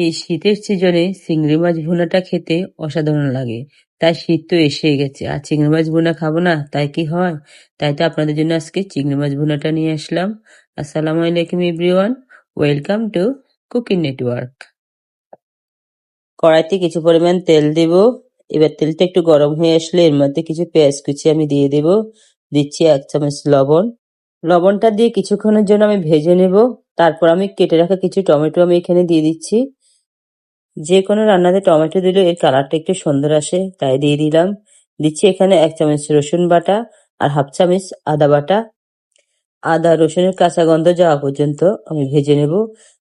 এই শীতের সিজনে চিংড়ি মাছ ভুনাটা খেতে অসাধারণ লাগে। তাই শীত তো এসেই গেছে, আর চিংড়ি মাছ ভুনা খাবো না তাই কি হয়? তাই তো আপনাদের জন্য আজকে চিংড়ি মাছ ভুনাটা নিয়ে আসলাম। আসসালামু আলাইকুম everyone, welcome to cooking network. কড়াইতে কিছু পরিমাণ তেল দেব। এবার তেলটা একটু গরম হয়ে আসলে এর মধ্যে কিছু পেঁয়াজ কুচি আমি দিয়ে দেব। দিচ্ছি 1 চামচ লবণ। লবণটা দিয়ে কিছুক্ষণের জন্য আমি ভেজে নেব। তারপর আমি কেটে রাখা কিছু টমেটো আমি এখানে দিয়ে দিচ্ছি। যে কোনো রান্নাতে টমেটো দিলে এর কালারটা একটু সুন্দর আসে, তাই দিয়ে দিলাম। দিচ্ছি এখানে 1 চামচ রসুন বাটা আর 1/2 চামচ আদা বাটা। আদা রসুনের কাঁচা গন্ধ যাওয়া পর্যন্ত আমি ভেজে নেব।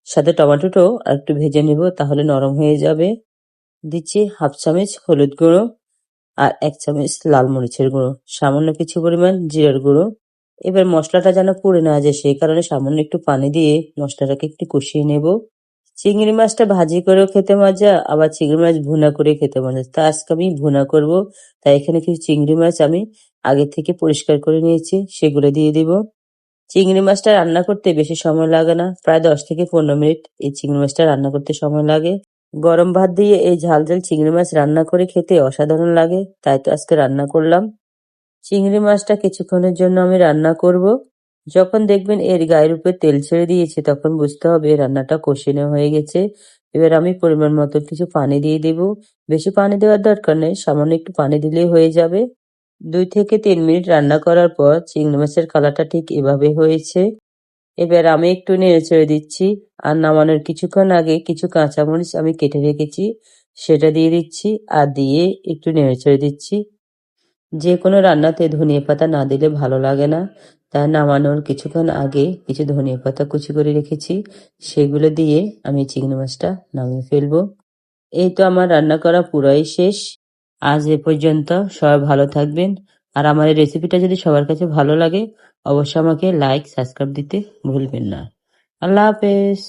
সাথে টমেটোটাও আর একটু ভেজে নেব, তাহলে নরম হয়ে যাবে। দিচ্ছি 1/2 চামচ হলুদ গুঁড়ো আর 1 চামচ লাল মরিচের গুঁড়ো, সামান্য কিছু পরিমাণ জিরার গুঁড়ো। এবার মশলাটা যেন পুড়ে না যায় সেই কারণে সামান্য একটু পানি দিয়ে মশলাটাকে একটু কষিয়ে নেব। চিংড়ি মাছটা ভাজি করেও খেতে মজা, আবার চিংড়ি মাছ ভুনা করে খেতে মজা। তা আজকে আমি ভুনা করব, তাই এখানে কিছু চিংড়ি মাছ আমি আগে থেকে পরিষ্কার করে নিয়েছি, সেগুলো দিয়ে দিব। চিংড়ি মাছটা রান্না করতে বেশি সময় লাগে না, প্রায় 10 থেকে 15 মিনিট এই চিংড়ি মাছটা রান্না করতে সময় লাগে। গরম ভাত দিয়ে এই ঝাল ঝাল চিংড়ি মাছ রান্না করে খেতে অসাধারণ লাগে, তাই তো আজকে রান্না করলাম। চিংড়ি মাছটা কিছুক্ষণের জন্য আমি রান্না করব। যখন দেখবেন এর গায়ের উপর তেল ছেড়ে দিয়েছে তখন বুঝতে হবে রান্নাটা কষানো হয়ে গেছে। এবার আমি পরিমাণ মতো কিছু পানি দিয়ে দেব। বেশি পানি দেওয়ার দরকার নেই, সামান্য একটু পানি দিলেই হয়ে যাবে। 2 থেকে 3 মিনিট রান্না করার পর চিংড়ি মাছের কালারটা ঠিক এভাবে হয়েছে। এবার আমি একটু নেড়েচেড়ে দিচ্ছি। আর নামানোর কিছুক্ষণ আগে কিছু কাঁচামরিচ আমি কেটে রেখেছি, সেটা দিয়ে দিচ্ছি আর দিয়ে একটু নেড়েচেড়ে দিচ্ছি। যে কোনো রান্নাতে ধনিয়া পাতা না দিলে ভালো লাগে না, তাই নামানোর কিছুক্ষণ আগে কিছু ধনিয়া পাতা কুচি করে রেখেছি, সেগুলো দিয়ে আমি চিংড়ি মাছটা নামিয়ে ফেলবো। এই তো আমার রান্না করা পুরাই শেষ। আজ এ পর্যন্ত, সবাই ভালো থাকবেন। আর আমার এই রেসিপিটা যদি সবার কাছে ভালো লাগে অবশ্যই আমাকে লাইক সাবস্ক্রাইব দিতে ভুলবেন না। আল্লাহ হাফেজ।